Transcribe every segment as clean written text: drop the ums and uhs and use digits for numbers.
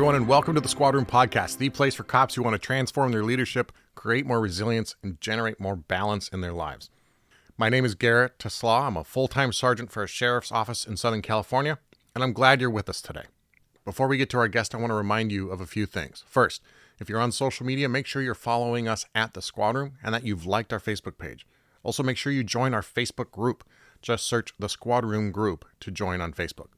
everyone, and welcome to the Squad Room Podcast, the place for cops who want to transform their leadership, create more resilience, and generate more balance in their lives. My name is Bridget Truxillo. I'm a full-time sergeant for a sheriff's office in Southern California, and I'm glad you're with us today. Before we get to our guest, I want to remind you of a few things. First, if you're on social media, make sure you're following us at the Squad Room and that you've liked our Facebook page. Also, make sure you join our Facebook group. Just search the Squad Room group to join on Facebook.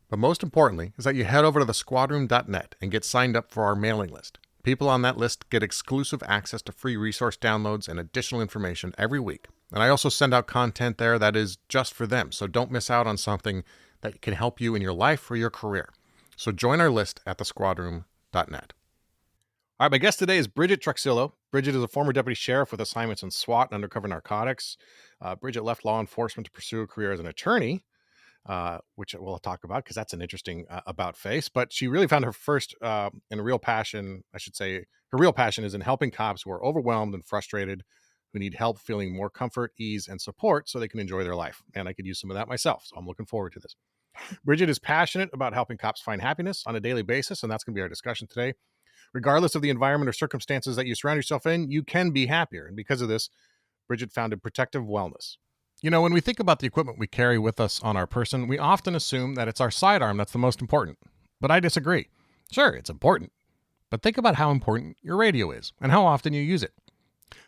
But most importantly is that you head over to thesquadroom.net and get signed up for our mailing list. People on that list get exclusive access to free resource downloads and additional information every week. And I also send out content there that is just for them, so don't miss out on something that can help you in your life or your career. So join our list at thesquadroom.net. All right, my guest today is Bridget Truxillo. Bridget is a former deputy sheriff with assignments in SWAT and undercover narcotics. Bridget left law enforcement to pursue a career as an attorney, which we'll talk about because that's an interesting about face. But she really found her first and real passion, I should say, her real passion is in helping cops who are overwhelmed and frustrated, who need help feeling more comfort, ease, and support so they can enjoy their life. And I could use some of that myself, so I'm looking forward to this. Bridget is passionate about helping cops find happiness on a daily basis, and that's going to be our discussion today. Regardless of the environment or circumstances that you surround yourself in, you can be happier. And because of this, Bridget founded Protective Wellness. You know, when we think about the equipment we carry with us on our person, we often assume that it's our sidearm that's the most important. But I disagree. Sure, it's important. But think about how important your radio is and how often you use it.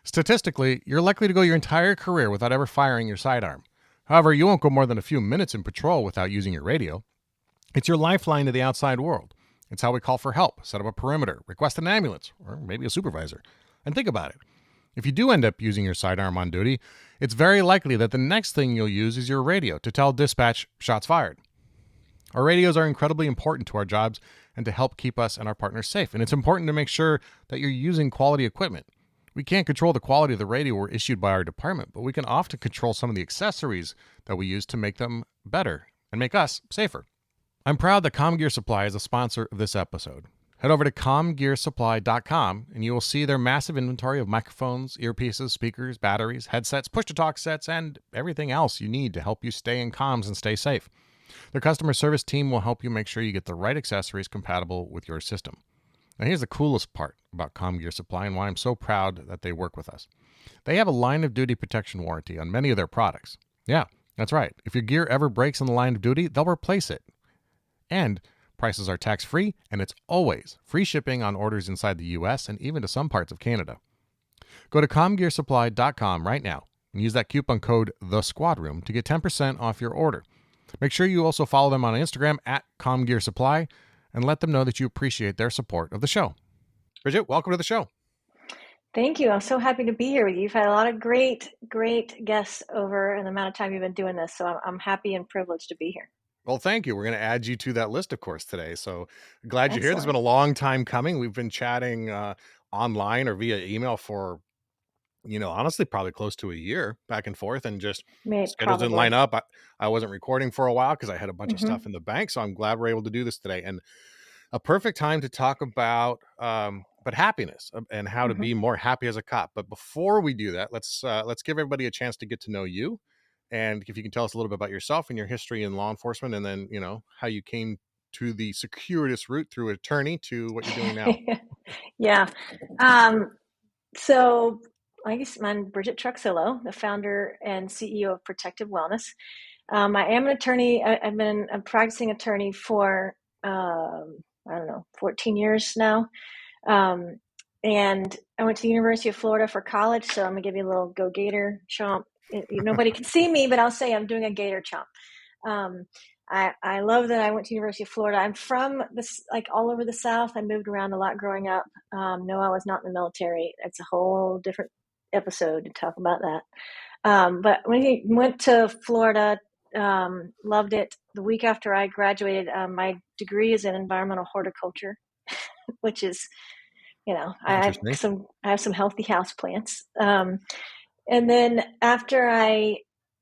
Statistically, you're likely to go your entire career without ever firing your sidearm. However, you won't go more than a few minutes in patrol without using your radio. It's your lifeline to the outside world. It's how we call for help, set up a perimeter, request an ambulance, or maybe a supervisor. And think about it. If you do end up using your sidearm on duty, it's very likely that the next thing you'll use is your radio to tell dispatch shots fired. Our radios are incredibly important to our jobs and to help keep us and our partners safe. And it's important to make sure that you're using quality equipment. We can't control the quality of the radio we're issued by our department, but we can often control some of the accessories that we use to make them better and make us safer. I'm proud that CommGear Supply is a sponsor of this episode. Head over to commgearsupply.com and you will see their massive inventory of microphones, earpieces, speakers, batteries, headsets, push-to-talk sets, and everything else you need to help you stay in comms and stay safe. Their customer service team will help you make sure you get the right accessories compatible with your system. Now here's the coolest part about CommGear Supply and why I'm so proud that they work with us. They have a line of duty protection warranty on many of their products. Yeah, that's right. If your gear ever breaks in the line of duty, they'll replace it. And prices are tax-free, and it's always free shipping on orders inside the U.S. and even to some parts of Canada. Go to commgearsupply.com right now and use that coupon code THESQUADROOM to get 10% off your order. Make sure you also follow them on Instagram at commgearsupply and let them know that you appreciate their support of the show. Bridget, welcome to the show. Thank you. I'm so happy to be here with you. You've had a lot of great guests over in the amount of time you've been doing this, so I'm happy and privileged to be here. Well, thank you. We're going to add you to that list, of course, today. So glad you're here. This has been a long time coming. We've been chatting online or via email for, honestly, probably close to a year back and forth, and just schedules didn't line up. I wasn't recording for a while because I had a bunch of stuff in the bank. So I'm glad we're able to do this today. And a perfect time to talk about but happiness and how to be more happy as a cop. But before we do that, let's give everybody a chance to get to know you. And if you can tell us a little bit about yourself and your history in law enforcement, and then, how you came to the circuitous route through attorney to what you're doing now. Yeah. So I guess I'm Bridget Truxillo, the founder and CEO of Protective Wellness. I am an attorney. I've been a practicing attorney for, 14 years now. And I went to the University of Florida for college. So I'm gonna give you a little go Gator chomp. Nobody can see me, but I'll say I'm doing a Gator chomp. I love that I went to University of Florida. I'm from this, like all over the South. I moved around a lot growing up. No, I was not in the military. It's a whole different episode to talk about that. But when I went to Florida, loved it. The week after I graduated, my degree is in environmental horticulture, which is, I have some healthy house plants. And then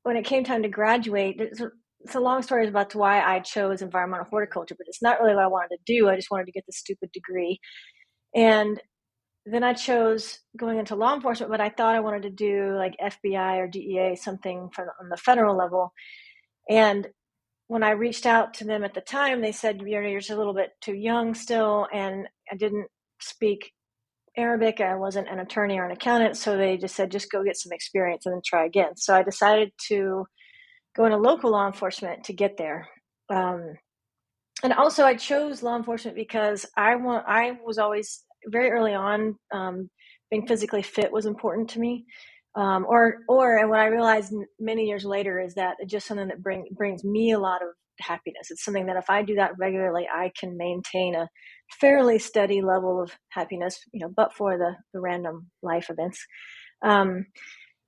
when it came time to graduate, it's a long story about why I chose environmental horticulture, but it's not really what I wanted to do. I just wanted to get the stupid degree. And then I chose going into law enforcement, but I thought I wanted to do like FBI or DEA, something on the federal level. And when I reached out to them at the time, they said, you're just a little bit too young still. And I didn't speak Arabic. I wasn't an attorney or an accountant. So they just said, just go get some experience and then try again. So I decided to go into local law enforcement to get there. And also I chose law enforcement because I was always very early on, being physically fit was important to me. And what I realized many years later is that it's just something that brings me a lot of happiness. It's something that if I do that regularly, I can maintain a fairly steady level of happiness, but for the random life events. And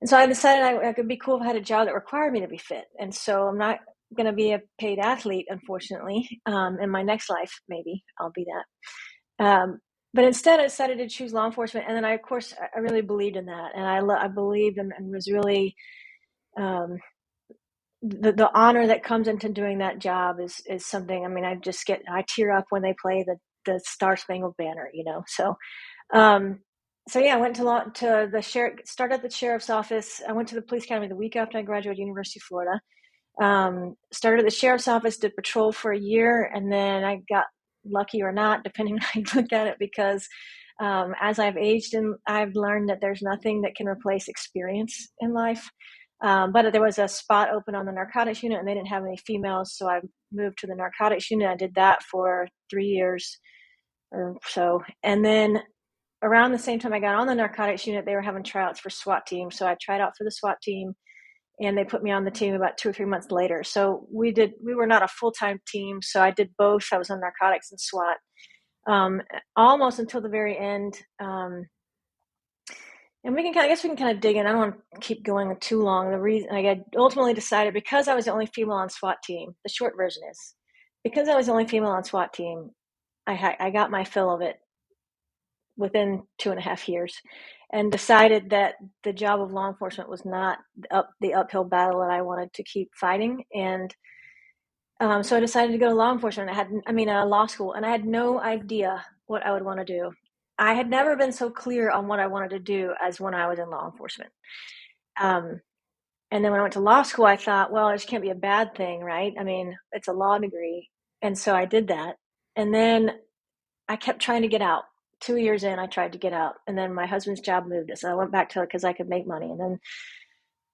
so I decided it could be cool if I had a job that required me to be fit. And so I'm not going to be a paid athlete, unfortunately. In my next life, maybe I'll be that. But instead, I decided to choose law enforcement. And then I really believed in that. And I believed and was really, the honor that comes into doing that job is something. I mean, I tear up when they play the Star Spangled Banner, So yeah, I went to the sheriff, started at the sheriff's office. I went to the police academy the week after I graduated University of Florida. Started at the sheriff's office, did patrol for a year, and then I got lucky or not, depending on how you look at it, because as I've aged and I've learned that there's nothing that can replace experience in life. But there was a spot open on the narcotics unit and they didn't have any females. So I moved to the narcotics unit. I did that for 3 years or so. And then around the same time I got on the narcotics unit, they were having tryouts for SWAT team. So I tried out for the SWAT team and they put me on the team about 2 or 3 months later. So we were not a full-time team. So I did both. I was on narcotics and SWAT, almost until the very end. And I guess we can kind of dig in. I don't want to keep going too long. The reason I ultimately decided, because I was the only female on SWAT team, the short version is, because I was the only female on SWAT team, I got my fill of it within 2.5 years, and decided that the job of law enforcement was not the uphill battle that I wanted to keep fighting. And so I decided to go to law enforcement. Law school, and I had no idea what I would want to do. I had never been so clear on what I wanted to do as when I was in law enforcement. And then when I went to law school, I thought, well, this can't be a bad thing, right? I mean, it's a law degree. And so I did that. And then I kept trying to get out. 2 years in, I tried to get out. And then my husband's job moved us. I went back to it because I could make money. And then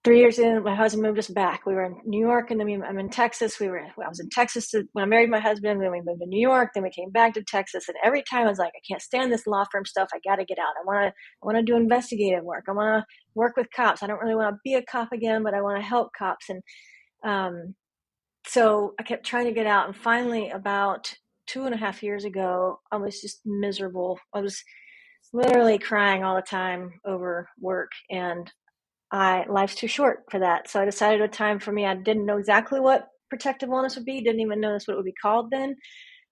3 years in, my husband moved us back. We were in New York, and then I'm in Texas. I was in Texas when I married my husband. Then we moved to New York. Then we came back to Texas. And every time I was like, I can't stand this law firm stuff. I got to get out. I want to do investigative work. I want to work with cops. I don't really want to be a cop again, but I want to help cops. And so I kept trying to get out. And finally, about 2.5 years ago, I was just miserable. I was literally crying all the time over work, and life's too short for that. So I decided a time for me. I didn't know exactly what protective wellness would be. Didn't even know that's what it would be called then.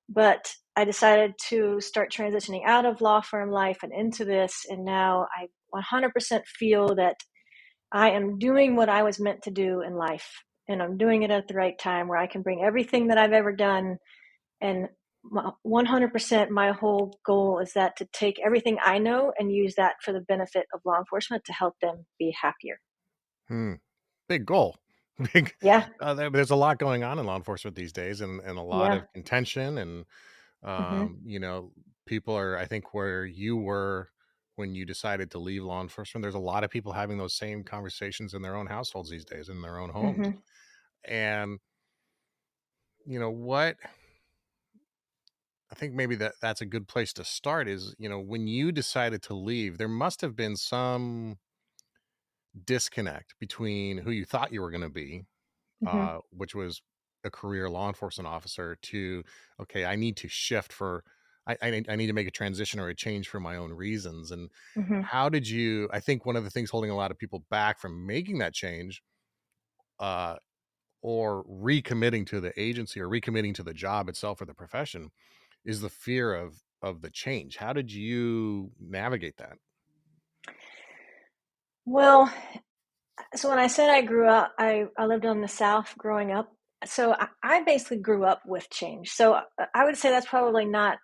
But I decided to start transitioning out of law firm life and into this. And now I 100% feel that I am doing what I was meant to do in life. And I'm doing it at the right time, where I can bring everything that I've ever done. And 100% my whole goal is that to take everything I know and use that for the benefit of law enforcement to help them be happier. Big goal. Big. Yeah. There's a lot going on in law enforcement these days, and a lot Yeah. of contention, and people are, I think, where you were when you decided to leave law enforcement. There's a lot of people having those same conversations in their own households these days, in their own homes. And what I think maybe that's a good place to start is, when you decided to leave, there must have been some disconnect between who you thought you were going to be, which was a career law enforcement officer, to, okay, I need to shift I need to make a transition or a change for my own reasons. And how did you, I think one of the things holding a lot of people back from making that change, or recommitting to the agency or recommitting to the job itself or the profession, is the fear of the change. How did you navigate that? Well, so when I said I grew up, I lived in the South growing up. So I basically grew up with change. So I would say that's probably not,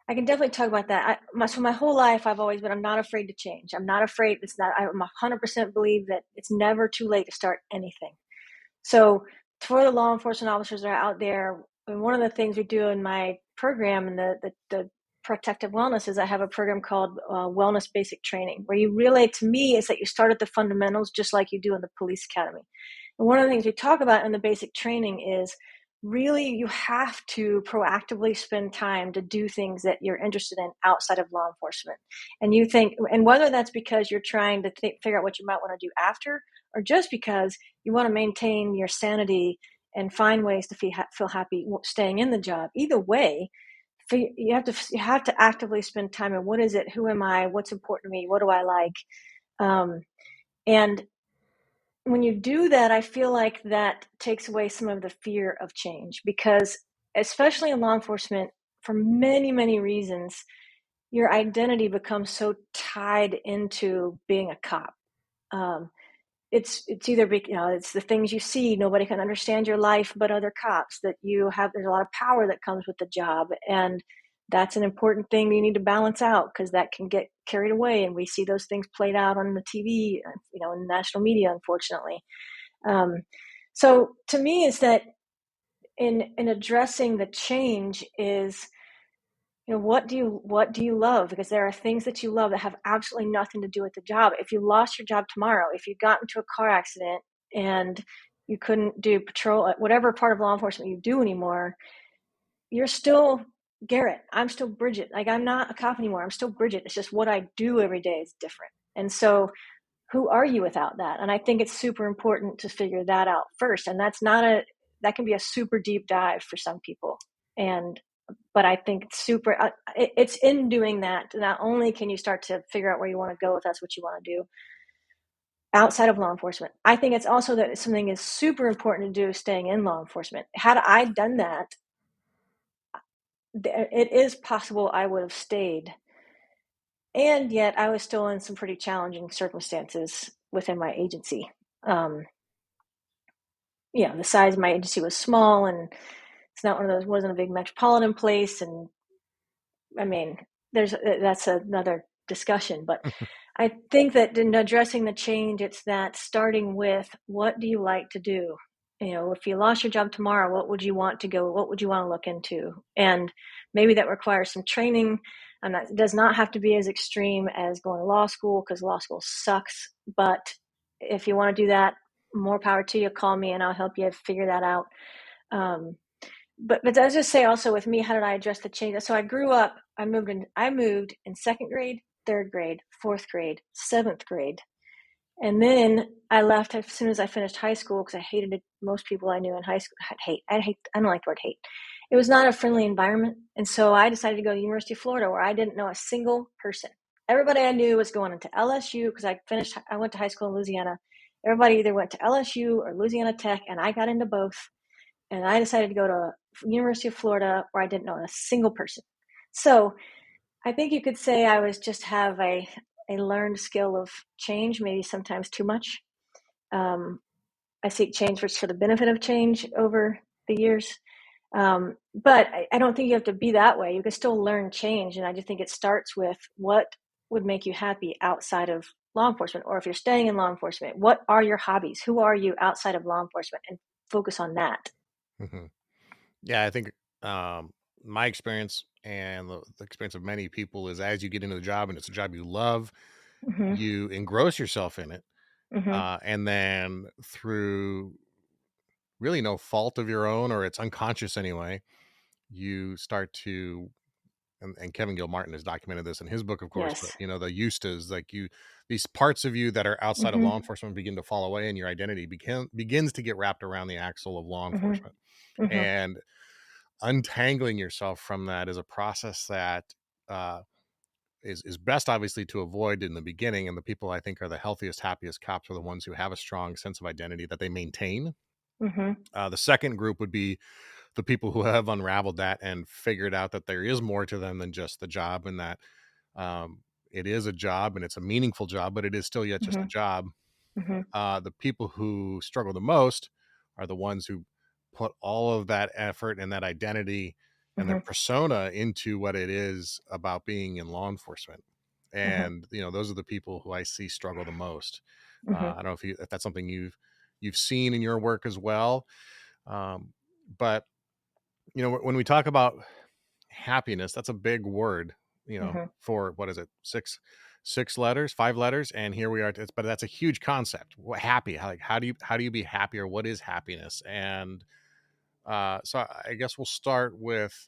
I can definitely talk about that. So my whole life, I'm not afraid to change. I'm not afraid. I'm 100% believe that it's never too late to start anything. So for the law enforcement officers that are out there, and one of the things we do in my program and the protective wellness is I have a program called Wellness Basic Training, where you really, to me, is that you start at the fundamentals just like you do in the police academy. And one of the things we talk about in the basic training is really you have to proactively spend time to do things that you're interested in outside of law enforcement. And you think, and whether that's because you're trying to figure out what you might want to do after, or just because you want to maintain your sanity and find ways to feel happy staying in the job. Either way, you have to actively spend time on what is it, who am I, what's important to me, what do I like, and when you do that, I feel like that takes away some of the fear of change, because especially in law enforcement, for many, many reasons, your identity becomes so tied into being a cop. Um, it's either it's the things you see, nobody can understand your life but other cops, that you have, there's a lot of power that comes with the job, and that's an important thing you need to balance out, because that can get carried away, and we see those things played out on the TV, in national media, unfortunately. um, so to me, is that in addressing the change is, what do you love? Because there are things that you love that have absolutely nothing to do with the job. If you lost your job tomorrow, if you got into a car accident and you couldn't do patrol, whatever part of law enforcement you do anymore, you're still Garrett. I'm still Bridget. Like, I'm not a cop anymore. I'm still Bridget. It's just what I do every day is different. And so who are you without that? And I think it's super important to figure that out first. And that can be a super deep dive for some people. But I think it's in doing that, not only can you start to figure out where you want to go if that's what you want to do outside of law enforcement. I think it's also that something is super important to do staying in law enforcement. Had I done that, it is possible I would have stayed. And yet I was still in some pretty challenging circumstances within my agency. The size of my agency was small, and it's not one of those, wasn't a big metropolitan place. And I mean, that's another discussion, but I think that in addressing the change, it's that starting with, what do you like to do? If you lost your job tomorrow, what would you want to go? What would you want to look into? And maybe that requires some training. And that does not have to be as extreme as going to law school, because law school sucks. But if you want to do that, more power to you. Call me and I'll help you figure that out. But I just say also with me, how did I address the change? So I grew up, I moved in second grade, third grade, fourth grade, seventh grade. And then I left as soon as I finished high school, because I hated it. Most people I knew in high school I don't like the word hate. It was not a friendly environment. And so I decided to go to the University of Florida, where I didn't know a single person. Everybody I knew was going into LSU, because I went to high school in Louisiana. Everybody either went to LSU or Louisiana Tech, and I got into both. And I decided to go to University of Florida, where I didn't know a single person. So I think you could say I was just have a learned skill of change, maybe sometimes too much. I seek change for the benefit of change over the years. But I don't think you have to be that way. You can still learn change. And I just think it starts with, what would make you happy outside of law enforcement? Or if you're staying in law enforcement, what are your hobbies? Who are you outside of law enforcement? And focus on that. Hmm. Yeah, I think my experience and the experience of many people is, as you get into the job and it's a job you love, Mm-hmm. you engross yourself in it. Mm-hmm. And then through really no fault of your own, or it's unconscious anyway, you start to, and Kevin Gilmartin has documented this in his book, of course, but Yes. the Eustas, like these parts of you that are outside of Mm-hmm. law enforcement begin to fall away, and your identity begins to get wrapped around the axle of law Mm-hmm. enforcement. Mm-hmm. And untangling yourself from that is a process that uh, is best, obviously, to avoid in the beginning. And the people I think are the healthiest, happiest cops are the ones who have a strong sense of identity that they maintain. Mm-hmm. The second group would be the people who have unraveled that and figured out that there is more to them than just the job, and that it is a job and it's a meaningful job, but it is still yet just a Mm-hmm. job. Mm-hmm. The people who struggle the most are the ones who put all of that effort and that identity and their Mm-hmm. persona into what it is about being in law enforcement. Mm-hmm. And those are the people who I see struggle the most. Mm-hmm. I don't know if that's something you've seen in your work as well. But when we talk about happiness, that's a big word, for what is it, six letters, 5 letters, and here we are. But that's a huge concept. What happy? How do you be happy, or what is happiness? And so I guess we'll start with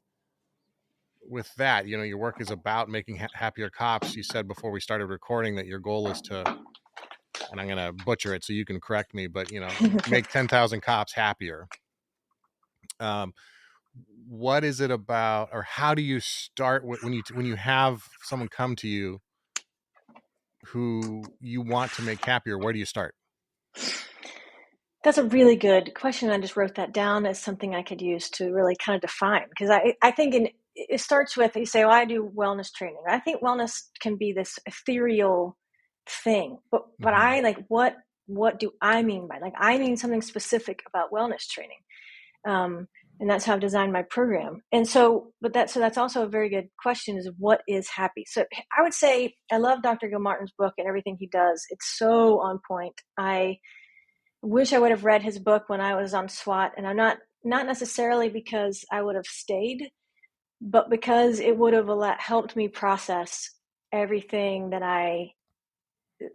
that. Your work is about making happier cops. You said before we started recording that your goal is to, and I'm going to butcher it so you can correct me, but make 10,000 cops happier. What is it about, or how do you start when you have someone come to you who you want to make happier? Where do you start? That's a really good question. I just wrote that down as something I could use to really kind of define, because I think it starts with, you say, well, I do wellness training. I think wellness can be this ethereal thing, but I like, what do I mean by, like, I mean something specific about wellness training. And that's how I've designed my program. And so that's also a very good question, is what is happy? So I would say I love Dr. Gilmartin's book and everything he does. It's so on point. I wish I would have read his book when I was on SWAT, and I'm not necessarily because I would have stayed, but because it would have helped me process everything that I,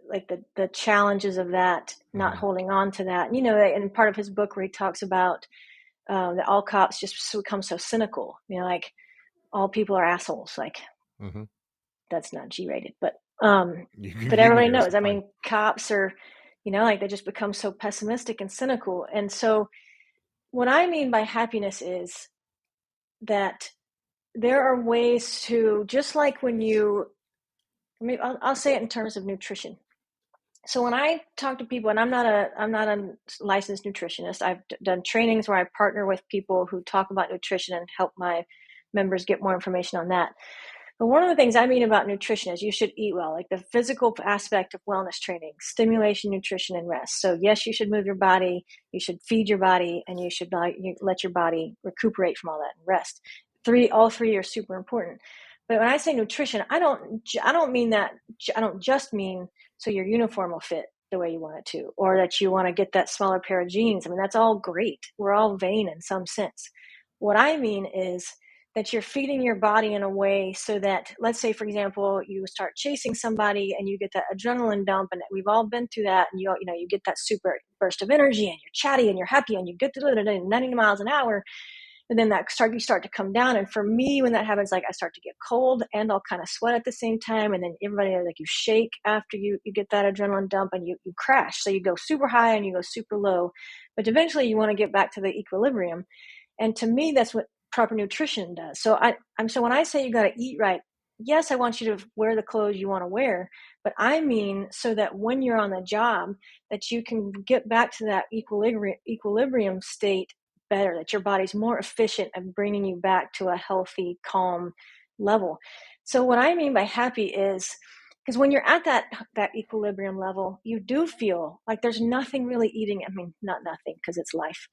like, the challenges of that, not holding on to that. And part of his book where he talks about that all cops just become so cynical, like all people are assholes. Like, that's not G-rated, but everybody knows. I mean, cops are, like, they just become so pessimistic and cynical. And so what I mean by happiness is that there are ways to, just like when I'll say it in terms of nutrition. So when I talk to people, and I'm not a licensed nutritionist, I've done trainings where I partner with people who talk about nutrition and help my members get more information on that. But one of the things I mean about nutrition is you should eat well, like the physical aspect of wellness training: stimulation, nutrition, and rest. So yes, you should move your body, you should feed your body, and you should let your body recuperate from all that and rest. All three are super important. But when I say nutrition, I don't mean that. I don't just mean so your uniform will fit the way you want it to, or that you want to get that smaller pair of jeans. I mean, that's all great. We're all vain in some sense. What I mean is that you're feeding your body in a way so that, let's say, for example, you start chasing somebody and you get that adrenaline dump, and we've all been through that, and you get that super burst of energy, and you're chatty and you're happy and you get to 90 miles an hour. And then you start to come down. And for me, when that happens, like, I start to get cold and I'll kind of sweat at the same time. And then everybody, like, you shake after you get that adrenaline dump, and you crash. So you go super high and you go super low, but eventually you want to get back to the equilibrium. And to me, that's what proper nutrition does. So so when I say you got to eat right, yes, I want you to wear the clothes you want to wear, but I mean so that when you're on the job, that you can get back to that equilibrium state better, that your body's more efficient at bringing you back to a healthy, calm level. So what I mean by happy is, because when you're at that equilibrium level, you do feel like there's nothing really eating. I mean, not nothing, because it's life.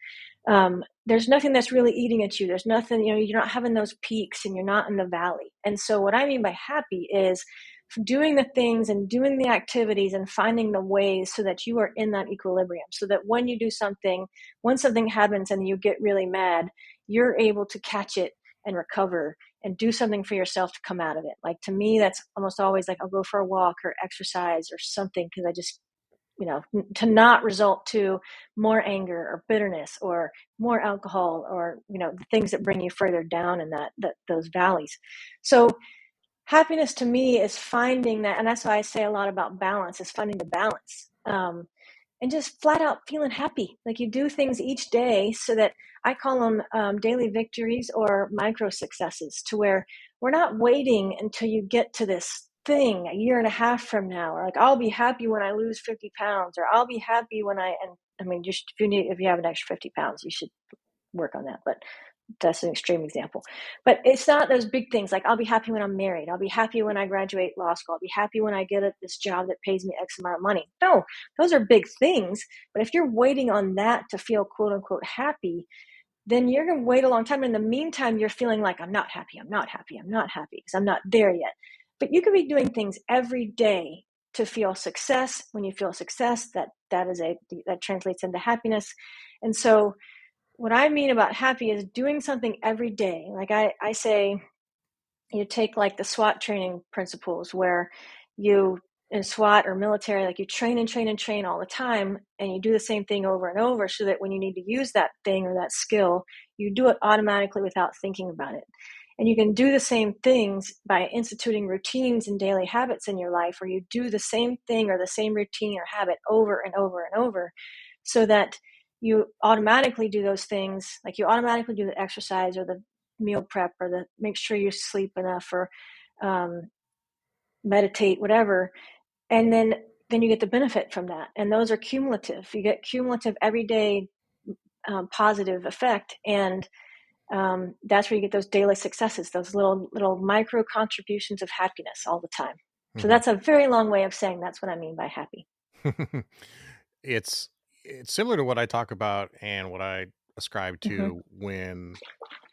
There's nothing that's really eating at you. There's nothing, you're not having those peaks and you're not in the valley. And so what I mean by happy is doing the things and doing the activities and finding the ways so that you are in that equilibrium, so that when you do something, when something happens and you get really mad, you're able to catch it and recover and do something for yourself to come out of it. Like, to me, that's almost always like, I'll go for a walk or exercise or something, because I just, to not result to more anger or bitterness or more alcohol, or, the things that bring you further down in those valleys. So happiness to me is finding that, and that's why I say a lot about balance, is finding the balance. And just flat out feeling happy. Like, you do things each day, so that I call them daily victories or micro successes, to where we're not waiting until you get to this thing a year and a half from now, or like, I'll be happy when I lose 50 pounds, or I'll be happy when just if you have an extra 50 pounds, you should work on that. But that's an extreme example. But it's not those big things like, I'll be happy when I'm married, I'll be happy when I graduate law school, I'll be happy when I get this job that pays me X amount of money. No, those are big things. But if you're waiting on that to feel quote unquote happy, then you're going to wait a long time. In the meantime, you're feeling like, I'm not happy, because I'm not there yet. But you could be doing things every day to feel success. When you feel success, that translates into happiness. And so what I mean about happy is doing something every day. Like I say, you take like the SWAT training principles where you in SWAT or military, like you train and train and train all the time, and you do the same thing over and over so that when you need to use that thing or that skill, you do it automatically without thinking about it. And you can do the same things by instituting routines and daily habits in your life where you do the same thing or the same routine or habit over and over and over so that you automatically do those things, like you automatically do the exercise or the meal prep or the make sure you sleep enough or meditate, whatever, and then you get the benefit from that. And those are cumulative. You get cumulative everyday positive effect, and that's where you get those daily successes, those little micro contributions of happiness all the time. So that's a very long way of saying that's what I mean by happy. it's it's similar to what I talk about and what I ascribe Mm-hmm. to when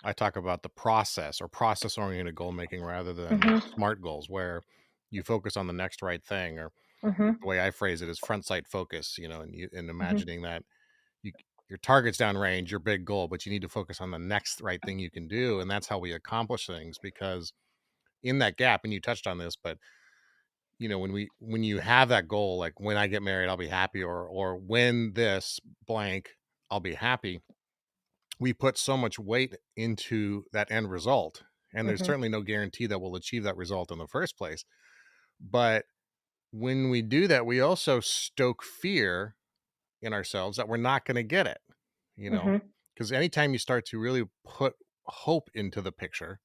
I talk about the process or process oriented goal making rather than Mm-hmm. SMART goals, where you focus on the next right thing, or Mm-hmm. the way I phrase it is front sight focus, and Mm-hmm. imagining that you, your target's downrange, your big goal, but you need to focus on the next right thing you can do. And that's how we accomplish things, because in that gap, and you touched on this, but when you have that goal, like when I get married, I'll be happy, or when this blank, I'll be happy. We put so much weight into that end result, and there's Mm-hmm. certainly no guarantee that we'll achieve that result in the first place. But when we do that, we also stoke fear in ourselves that we're not going to get it, you know, Mm-hmm. because anytime you start to really put hope into the picture,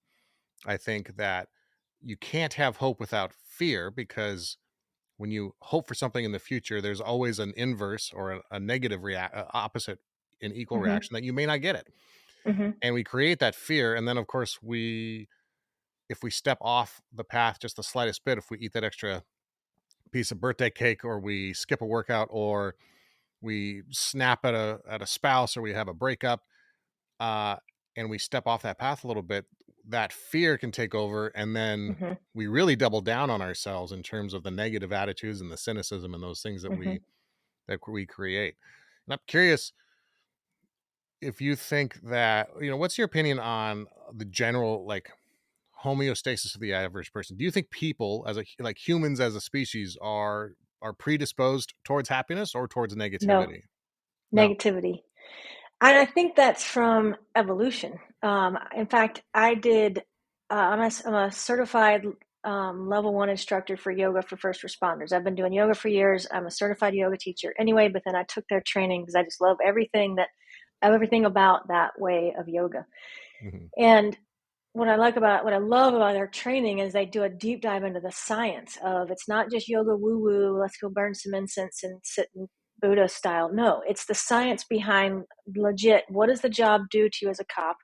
I think that you can't have hope without fear, because when you hope for something in the future, there's always an inverse or a negative opposite in equal Mm-hmm. reaction that you may not get it. Mm-hmm. And we create that fear. And then, of course, if we step off the path just the slightest bit, if we eat that extra piece of birthday cake, or we skip a workout, or we snap at a spouse, or we have a breakup, uh, and we step off that path a little bit, that fear can take over, and then Mm-hmm. we really double down on ourselves in terms of the negative attitudes and the cynicism and those things Mm-hmm. that we create. And I'm curious if you think that, what's your opinion on the general, like, homeostasis of the average person? Do you think people like humans as a species are predisposed towards happiness or towards No, negativity? No. negativity. And I think that's from evolution. In fact, I did, I'm a certified level 1 instructor for yoga for first responders. I've been doing yoga for years. I'm a certified yoga teacher anyway, but then I took their training because I just love everything about that way of yoga. Mm-hmm. And what I love about their training is they do a deep dive into the science of, it's not just yoga woo woo, let's go burn some incense and sit in Buddha style. No, it's the science behind legit. What does the job do to you as a cop?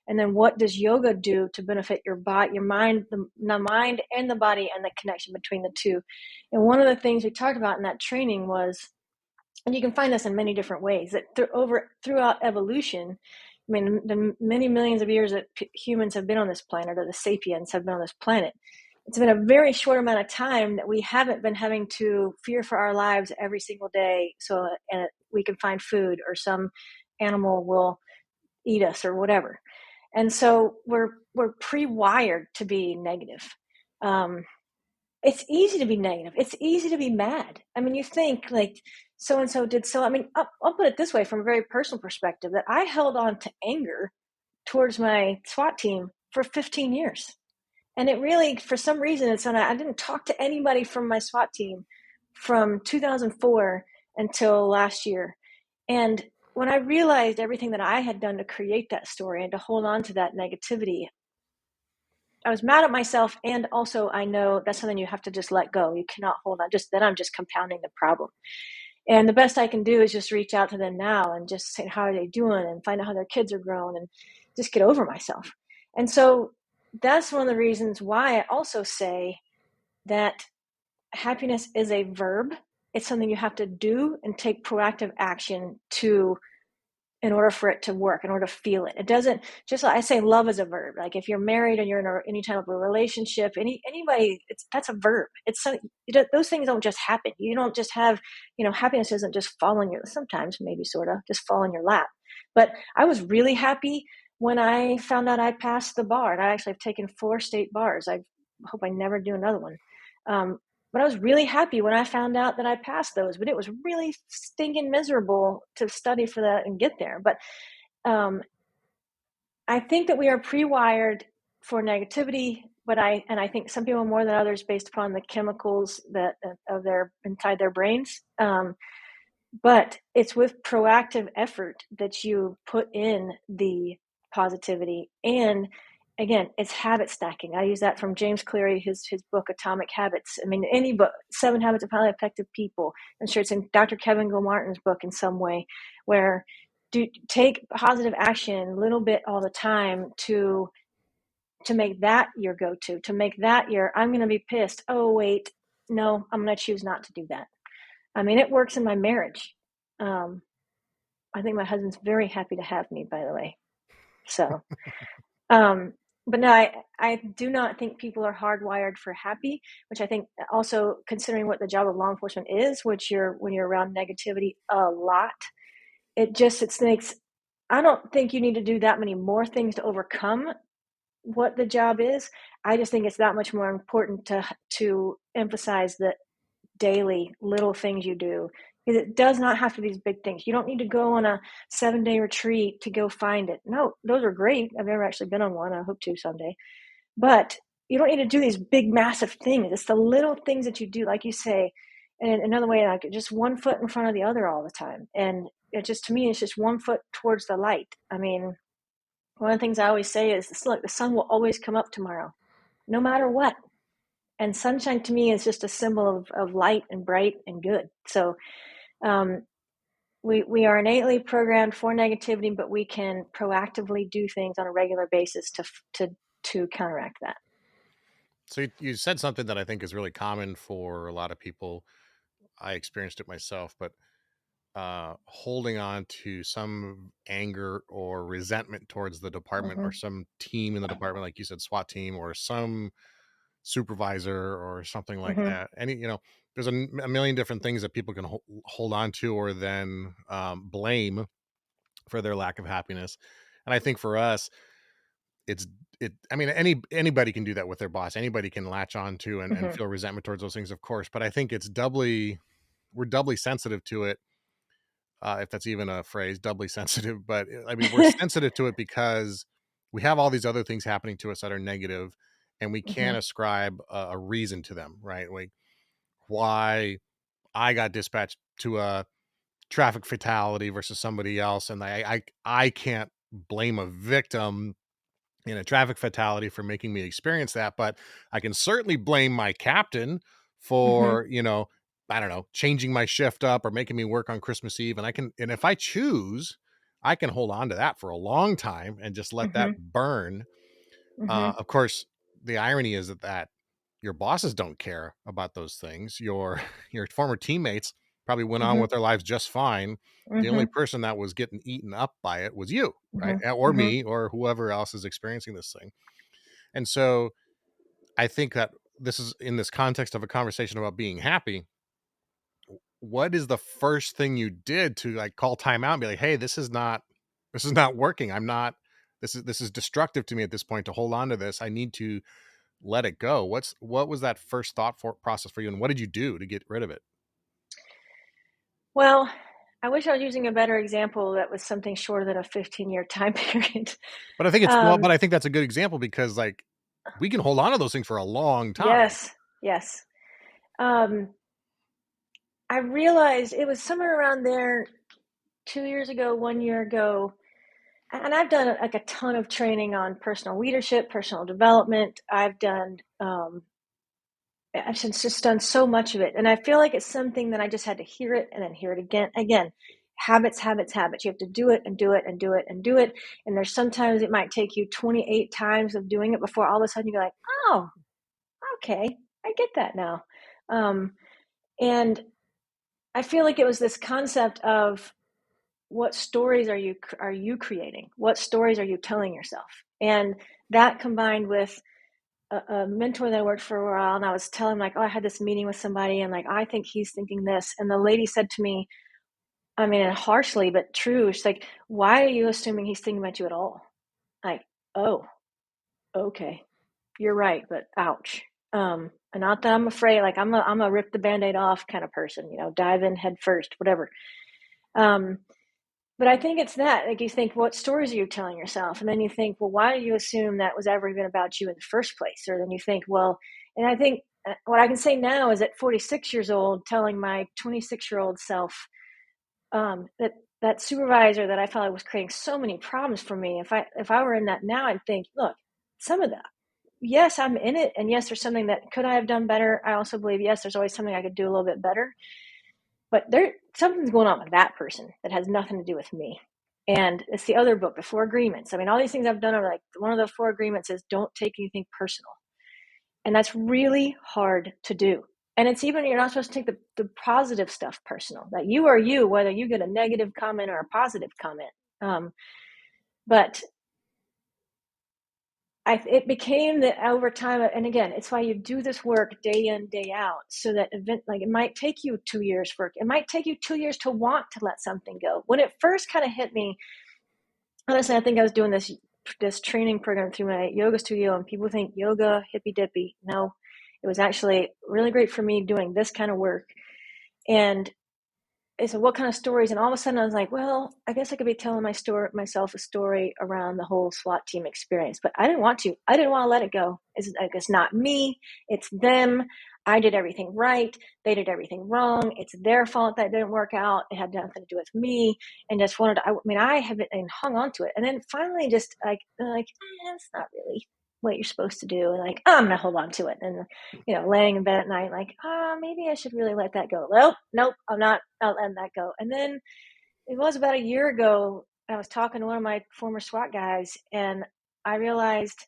And then what does yoga do to benefit your body, your mind, the mind and the body, and the connection between the two? And one of the things we talked about in that training was, and you can find this in many different ways, that throughout evolution, I mean, the many millions of years that humans have been on this planet, or the sapiens have been on this planet, it's been a very short amount of time that we haven't been having to fear for our lives every single day, so and we can find food, or some animal will eat us or whatever. And so we're pre-wired to be negative. It's easy to be negative. It's easy to be mad. I mean, you think like so and so did so. I mean, I'll put it this way from a very personal perspective, that I held on to anger towards my SWAT team for 15 years. And it really, for some reason, I didn't talk to anybody from my SWAT team from 2004 until last year. And when I realized everything that I had done to create that story and to hold on to that negativity, I was mad at myself. And also, I know that's something you have to just let go. You cannot hold on. Then I'm just compounding the problem. And the best I can do is just reach out to them now and just say, how are they doing? And find out how their kids are growing and just get over myself. And so that's one of the reasons why I also say that happiness is a verb. It's something you have to do and take proactive action to, in order for it to work, in order to feel it. It doesn't, just like I say, love is a verb. Like if you're married and you're in any type of a relationship, anybody, that's a verb. Those things don't just happen. You don't just have, happiness doesn't just fall in your, sometimes maybe sort of just fall in your lap. But I was really happy when I found out I passed the bar, and I actually have taken 4 state bars. I hope I never do another one. But I was really happy when I found out that I passed those, but it was really stinking miserable to study for that and get there. But um, I think that we are pre-wired for negativity, but I think some people more than others based upon the chemicals that of their inside their brains. But it's with proactive effort that you put in the positivity. And again, it's habit stacking. I use that from James Cleary, his book Atomic Habits. I mean, any book, 7 Habits of Highly Effective People. I'm sure it's in Dr. Kevin Gilmartin's book in some way, where take positive action a little bit all the time to make that your go-to, to make that your, I'm going to be pissed. Oh, wait, no, I'm going to choose not to do that. I mean, it works in my marriage. I think my husband's very happy to have me, by the way. So, but no, I do not think people are hardwired for happy, which I think also considering what the job of law enforcement is, which when you're around negativity a lot, it makes, I don't think you need to do that many more things to overcome what the job is. I just think it's that much more important to emphasize the daily little things you do, because it does not have to be these big things. You don't need to go on a 7-day retreat to go find it. No, those are great. I've never actually been on one. I hope to someday. But you don't need to do these big, massive things. It's the little things that you do, like you say, and another way, like just one foot in front of the other all the time. And it just, to me, it's just one foot towards the light. I mean, one of the things I always say is, look, the sun will always come up tomorrow, no matter what. And sunshine to me is just a symbol of light and bright and good. So we are innately programmed for negativity, but we can proactively do things on a regular basis to counteract that. So you said something that I think is really common for a lot of people. I experienced it myself, but holding on to some anger or resentment towards the department or some team in the department, like you said, SWAT team, or some supervisor or something like that. Any, there's a million different things that people can hold on to or then blame for their lack of happiness. And I think for us, it's I mean, anybody can do that with their boss. Anybody can latch on to and feel resentment towards those things, of course. But I think we're doubly sensitive to it. If that's even a phrase, doubly sensitive. But I mean, we're sensitive to it because we have all these other things happening to us that are negative, and we can't ascribe a reason to them, right? Like why I got dispatched to a traffic fatality versus somebody else, and I can't blame a victim in a traffic fatality for making me experience that, but I can certainly blame my captain for, I don't know, changing my shift up or making me work on Christmas Eve. And if I choose, I can hold on to that for a long time and just let that burn. Of course, the irony is that your bosses don't care about those things. Your former teammates probably went on with their lives just fine. The only person that was getting eaten up by it was you, right? Or me, or whoever else is experiencing this thing. And so I think that this is in this context of a conversation about being happy. What is the first thing you did to like call time out and be like, hey, this is not working. This is destructive to me at this point to hold on to this. I need to let it go. What was that first process for you, and what did you do to get rid of it? Well, I wish I was using a better example that was something shorter than a 15-year time period. But I think but I think that's a good example because like we can hold on to those things for a long time. Yes. I realized it was somewhere around there 2 years ago, 1 year ago. And I've done like a ton of training on personal leadership, personal development. I've just done so much of it. And I feel like it's something that I just had to hear it and then hear it again. Habits. You have to do it and do it and do it and do it. And there's sometimes it might take you 28 times of doing it before all of a sudden you're like, oh, okay, I get that now. And I feel like it was this concept of what stories are you creating? What stories are you telling yourself? And that combined with a mentor that I worked for a while, and I was telling like, oh, I had this meeting with somebody, and like I think he's thinking this, and the lady said to me, I mean, and harshly, but true. It's like, why are you assuming he's thinking about you at all? Like, oh, okay, you're right, but ouch. And not that I'm afraid, like I'm a rip the Band-Aid off kind of person, dive in head first, whatever. Um, but I think it's that, like, you think, what stories are you telling yourself? And then you think, well, why do you assume that was ever even about you in the first place? Or then you think, well, and I think what I can say now is at 46 years old, telling my 26-year-old self, that supervisor that I felt like was creating so many problems for me. If I were in that now, I'd think, look, some of that, yes, I'm in it, and yes, there's something that could I have done better. I also believe, yes, there's always something I could do a little bit better, but something's going on with that person that has nothing to do with me. And it's the other book, The Four Agreements. I mean, all these things I've done are like, one of the four agreements is don't take anything personal. And that's really hard to do. And it's even, you're not supposed to take the positive stuff personal, that you are you, whether you get a negative comment or a positive comment. But it became that over time, and again, it's why you do this work day in, day out, so that it might take you 2 years it might take you 2 years to want to let something go. When it first kind of hit me, honestly, I think I was doing this training program through my yoga studio, and people think yoga, hippy dippy. No, it was actually really great for me doing this kind of work. And I said, what kind of stories? And all of a sudden I was like, well, I guess I could be telling myself a story around the whole SWAT team experience, but I didn't want to let it go. It's not me, it's them. I did everything right. They did everything wrong. It's their fault that didn't work out. It had nothing to do with me. And just I have it and hung on to it. And then finally just it's not really what you're supposed to do. And like, I'm going to hold on to it. And, laying in bed at night, like, maybe I should really let that go. Nope, I'm not letting that go. And then it was about a year ago, I was talking to one of my former SWAT guys, and I realized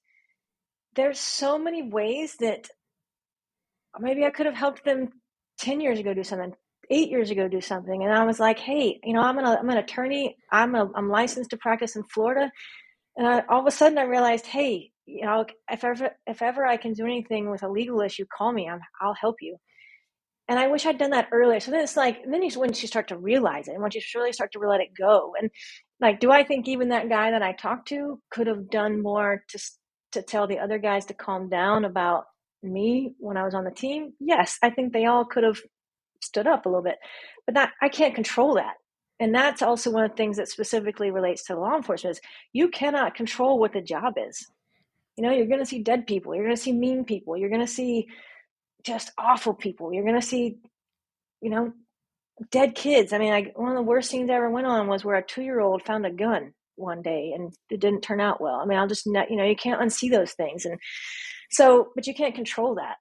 there's so many ways that maybe I could have helped them 10 years ago do something, 8 years ago do something. And I was like, hey, I'm an attorney. I'm licensed to practice in Florida. And all of a sudden I realized, hey, if ever I can do anything with a legal issue, call me. I'll help you. And I wish I'd done that earlier. So then it's like, once you start to realize it, and once you really start to let it go, and like, do I think even that guy that I talked to could have done more to tell the other guys to calm down about me when I was on the team? Yes, I think they all could have stood up a little bit, but I can't control that. And that's also one of the things that specifically relates to law enforcement is you cannot control what the job is. You're going to see dead people. You're going to see mean people. You're going to see just awful people. You're going to see, dead kids. I mean, one of the worst scenes I ever went on was where a 2-year-old found a gun one day and it didn't turn out well. I mean, you can't unsee those things. And so, but you can't control that.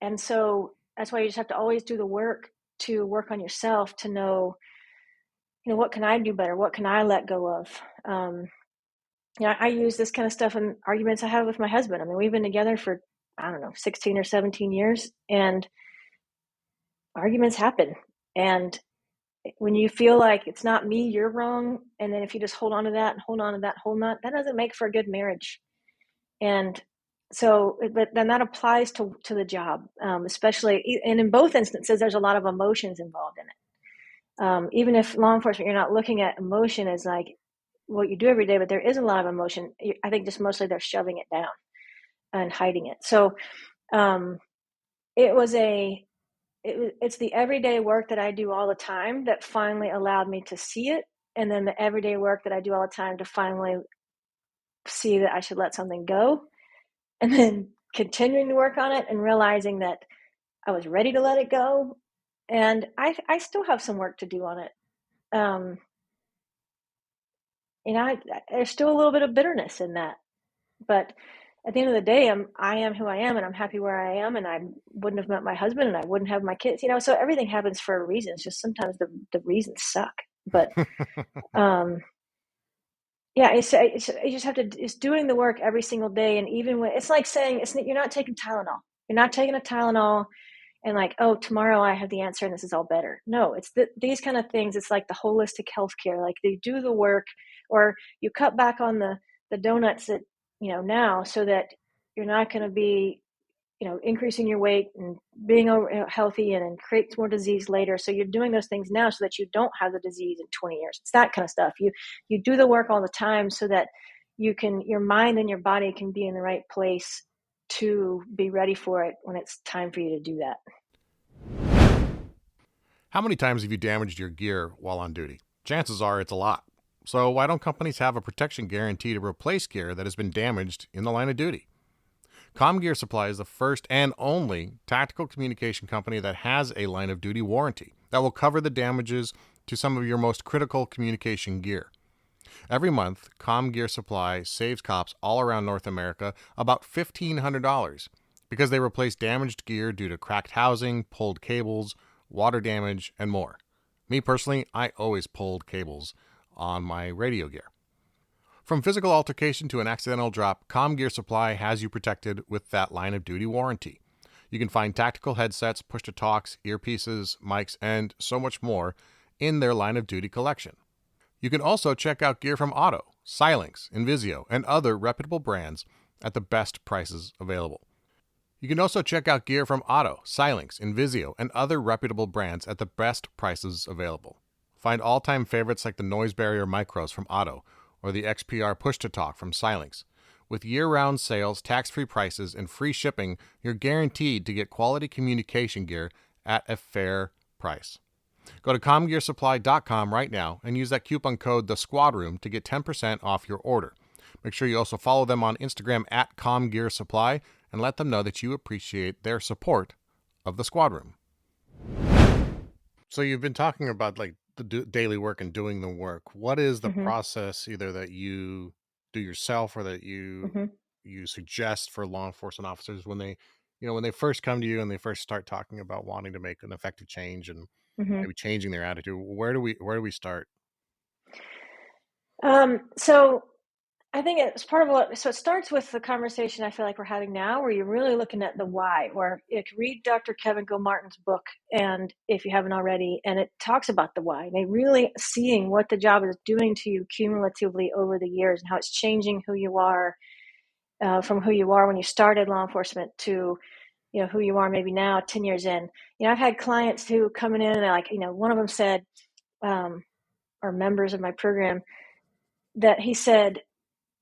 And so that's why you just have to always do the work to work on yourself to know, what can I do better? What can I let go of? I use this kind of stuff in arguments I have with my husband. I mean, we've been together for, I don't know, 16 or 17 years, and arguments happen. And when you feel like it's not me, you're wrong. And then if you just hold on to that and hold on to that, that doesn't make for a good marriage. And so, but then that applies to the job, especially, and in both instances, there's a lot of emotions involved in it. Even if law enforcement, you're not looking at emotion as like what you do every day, but there is a lot of emotion. I think just mostly they're shoving it down and hiding it. So it's the everyday work that I do all the time that finally allowed me to see it. And then the everyday work that I do all the time to finally see that I should let something go. And then continuing to work on it and realizing that I was ready to let it go. And I still have some work to do on it. There's still a little bit of bitterness in that. But at the end of the day, I am who I am, and I'm happy where I am, and I wouldn't have met my husband, and I wouldn't have my kids, so everything happens for a reason. It's just sometimes the reasons suck. But yeah, you just have to, it's doing the work every single day. And even when it's like saying, you're not taking Tylenol. You're not taking a Tylenol and like, oh, tomorrow I have the answer and this is all better. No, it's these kind of things. It's like the holistic healthcare. Like they do the work, or you cut back on the donuts that, now, so that you're not going to be increasing your weight and being healthy and creates more disease later. So you're doing those things now so that you don't have the disease in 20 years. It's that kind of stuff. You do the work all the time so that your mind and your body can be in the right place to be ready for it when it's time for you to do that. How many times have you damaged your gear while on duty? Chances are it's a lot. So why don't companies have a protection guarantee to replace gear that has been damaged in the line of duty? Gear Supply is the first and only tactical communication company that has a line of duty warranty that will cover the damages to some of your most critical communication gear. Every month, Gear Supply saves cops all around North America about $1,500 because they replace damaged gear due to cracked housing, pulled cables, water damage, and more. Me personally, I always pulled cables on my radio gear. From physical altercation to an accidental drop, Gear Supply has you protected with that line of duty warranty. You can find tactical headsets, push-to-talks, earpieces, mics, and so much more in their line of duty collection. You can also check out gear from Otto, Xilinx, Invisio, and other reputable brands at the best prices available. You can also check out gear from Otto, Xilinx, Invisio, and other reputable brands at the best prices available. Find all-time favorites like the Noise Barrier Micros from Otto or the XPR Push-to-Talk from Xilinx. With year-round sales, tax-free prices, and free shipping, you're guaranteed to get quality communication gear at a fair price. Go to comgearsupply.com right now and use that coupon code TheSquadRoom to get 10% off your order. Make sure you also follow them on Instagram at ComGearSupply and let them know that you appreciate their support of the Squad Room. So you've been talking about like the daily work and doing the work. What is the process either that you do yourself or that you suggest for law enforcement officers when they, when they first come to you and they first start talking about wanting to make an effective change and maybe changing their attitude? Where do we start? So I think it's part of so it starts with the conversation I feel like we're having now, where you're really looking at the why, or you can read Dr. Kevin Gilmartin's book, and if you haven't already, and it talks about the why, and they really seeing what the job is doing to you cumulatively over the years and how it's changing who you are, from who you are when you started law enforcement to, who you are maybe now 10 years in. I've had clients who coming in and like, one of them said, or members of my program, that he said,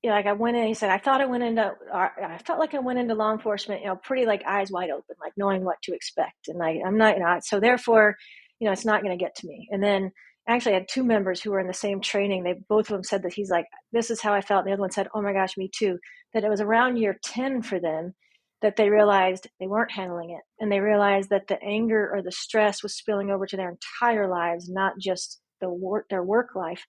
like I went in, he said, I felt like I went into law enforcement, pretty like eyes wide open, like knowing what to expect. And I'm not, so therefore, it's not going to get to me. And then actually I had two members who were in the same training. Both of them said that he's like, this is how I felt. And the other one said, oh my gosh, me too. That it was around year 10 for them that they realized they weren't handling it. And they realized that the anger or the stress was spilling over to their entire lives, not just their work life.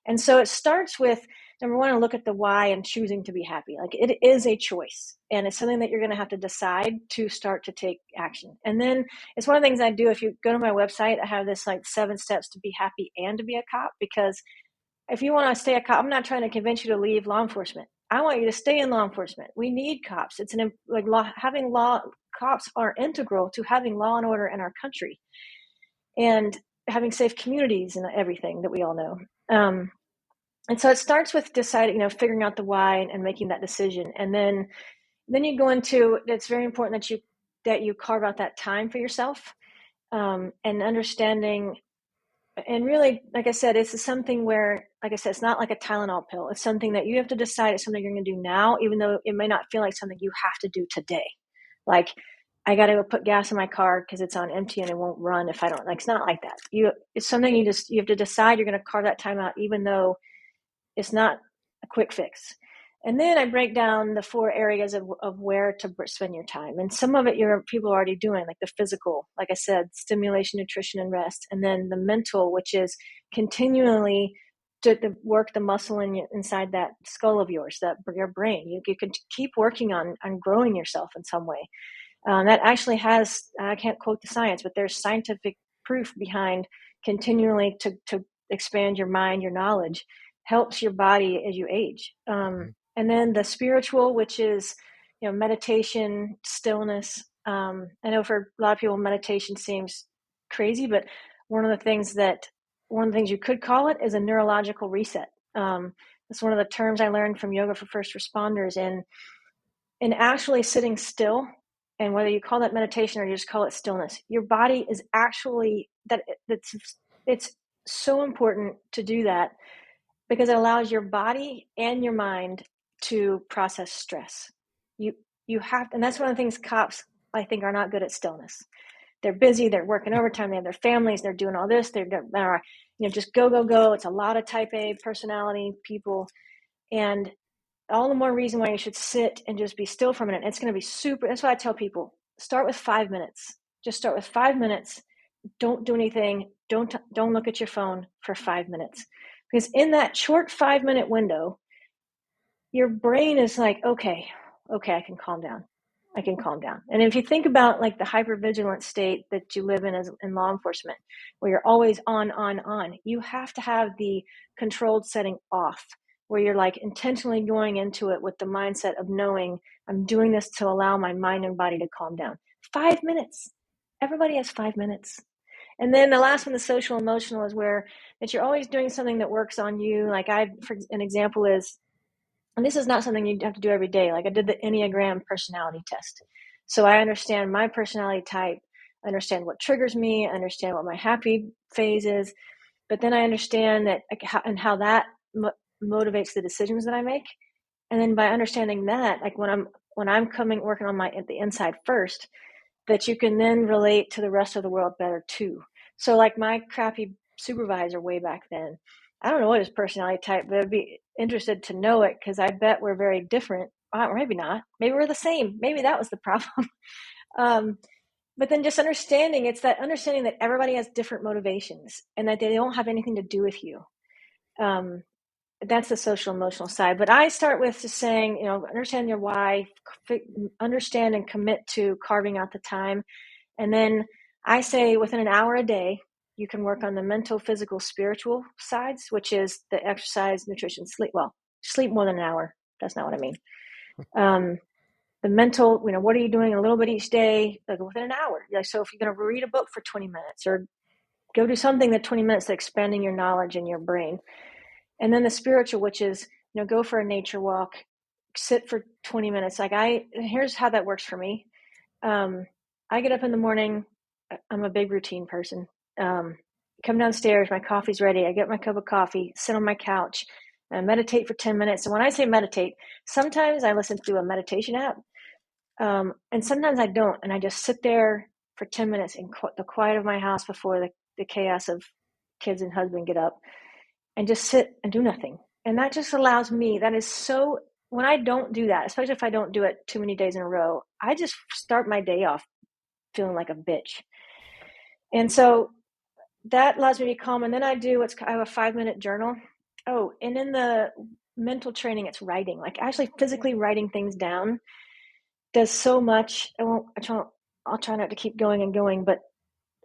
And so it starts with, number one, to look at the why and choosing to be happy. Like it is a choice, and it's something that you're going to have to decide to start to take action. And then it's one of the things I do. If you go to my website, I have this like 7 steps to be happy and to be a cop, because if you want to stay a cop, I'm not trying to convince you to leave law enforcement. I want you to stay in law enforcement. We need cops. It's cops are integral to having law and order in our country and having safe communities and everything that we all know. And so it starts with deciding, figuring out the why and making that decision. And then you go into, it's very important that you carve out that time for yourself, and understanding. And really, like I said, it's something where, like I said, it's not like a Tylenol pill. It's something that you have to decide. It's something you're going to do now, even though it may not feel like something you have to do today. Like, I got to go put gas in my car because it's on empty and it won't run if I don't. Like, it's not like that. It's something you have to decide you're going to carve that time out, even though it's not a quick fix. And then I break down the 4 areas of where to spend your time. And some of it people are already doing, like the physical, like I said, stimulation, nutrition, and rest. And then the mental, which is continually to work the muscle inside that skull of yours, your brain. You can keep working on growing yourself in some way. That actually has, I can't quote the science, but there's scientific proof behind continually to expand your mind, your knowledge, helps your body as you age. And then the spiritual, which is, meditation, stillness. I know for a lot of people, meditation seems crazy, but one of the things you could call it is a neurological reset. It's one of the terms I learned from Yoga for First Responders, and actually sitting still And whether you call that meditation or you just call it stillness, your body is actually it's so important to do that because it allows your body and your mind to process stress. You have, and that's one of the things cops, I think, are not good at stillness. They're busy, they're working overtime, they have their families, they're doing all this, they're just go, go, go. It's a lot of type A personality people. And all the more reason why you should sit and just be still for a minute. It's going to be super. That's why I tell people, start with 5 minutes. Just start with 5 minutes. Don't do anything. Don't look at your phone for 5 minutes. Because in that short 5-minute window, your brain is like, okay, I can calm down. I can calm down. And if you think about like the hypervigilant state that you live in as in law enforcement, where you're always on, you have to have the controlled setting off, where you're like intentionally going into it with the mindset of knowing I'm doing this to allow my mind and body to calm down. 5 minutes. Everybody has 5 minutes. And then the last one, the social emotional, is where that you're always doing something that works on you. Like for an example is, and this is not something you have to do every day. Like I did the Enneagram personality test. So I understand my personality type, I understand what triggers me, I understand what my happy phase is, but then I understand that how that motivates the decisions that I make. And then by understanding that, like when I'm working on the inside first, that you can then relate to the rest of the world better too. So like my crappy supervisor way back then, I don't know what his personality type, but I'd be interested to know it because I bet we're very different. Or maybe not. Maybe we're the same. Maybe that was the problem. But then just it's that understanding that everybody has different motivations and that they don't have anything to do with you. That's the social emotional side. But I start with just saying, understand your why, understand and commit to carving out the time. And then I say within an hour a day, you can work on the mental, physical, spiritual sides, which is the exercise, nutrition, sleep. Well, sleep more than an hour. That's not what I mean. The mental, what are you doing a little bit each day, like within an hour? Like, so if you're going to read a book for 20 minutes or go do something that 20 minutes, expanding your knowledge in your brain. And then the spiritual, which is, go for a nature walk, sit for 20 minutes. Like here's how that works for me. I get up in the morning. I'm a big routine person. Come downstairs, my coffee's ready. I get my cup of coffee, sit on my couch, and meditate for 10 minutes. And when I say meditate, sometimes I listen to a meditation app, and sometimes I don't. And I just sit there for 10 minutes in the quiet of my house before the chaos of kids and husband get up, and just sit and do nothing. And that just allows me, that is so, when I don't do that, especially if I don't do it too many days in a row, I just start my day off feeling like a bitch. And so that allows me to be calm. And then I have a 5-minute journal. Oh, and in the mental training, it's writing, like actually physically writing things down does so much. I'll try not to keep going and going, but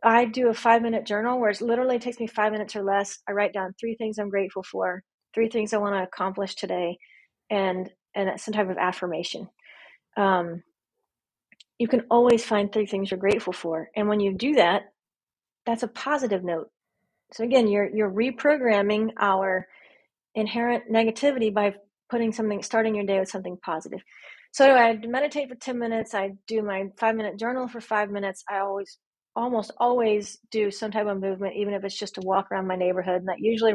I do a 5-minute journal where it literally takes me 5 minutes or less. I write down 3 things I'm grateful for, 3 things I want to accomplish today, and some type of affirmation. You can always find 3 things you're grateful for. And when you do that, that's a positive note. So again, you're reprogramming our inherent negativity by starting your day with something positive. So I meditate for 10 minutes. I do my 5-minute journal for 5 minutes. I almost always do some type of movement, even if it's just a walk around my neighborhood. And that usually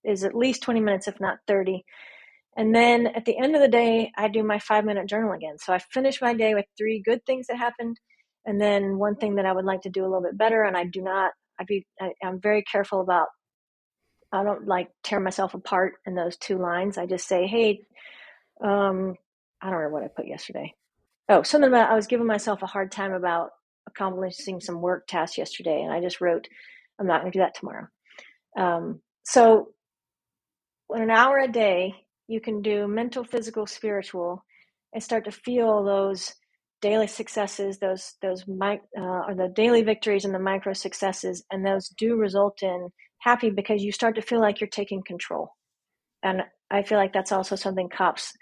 is at least 20 minutes, if not 30. And then at the end of the day, I do my 5-minute journal again. So I finish my day with 3 good things that happened, and then 1 thing that I would like to do a little bit better. And I'm very careful about, I don't like tear myself apart in those 2 lines. I just say, hey, I don't remember what I put yesterday. Oh, something about I was giving myself a hard time about accomplishing some work tasks yesterday. And I just wrote, I'm not going to do that tomorrow. So in an hour a day, you can do mental, physical, spiritual, and start to feel those daily successes, or the daily victories and the micro successes. And those do result in happy because you start to feel like you're taking control. And I feel like that's also something cops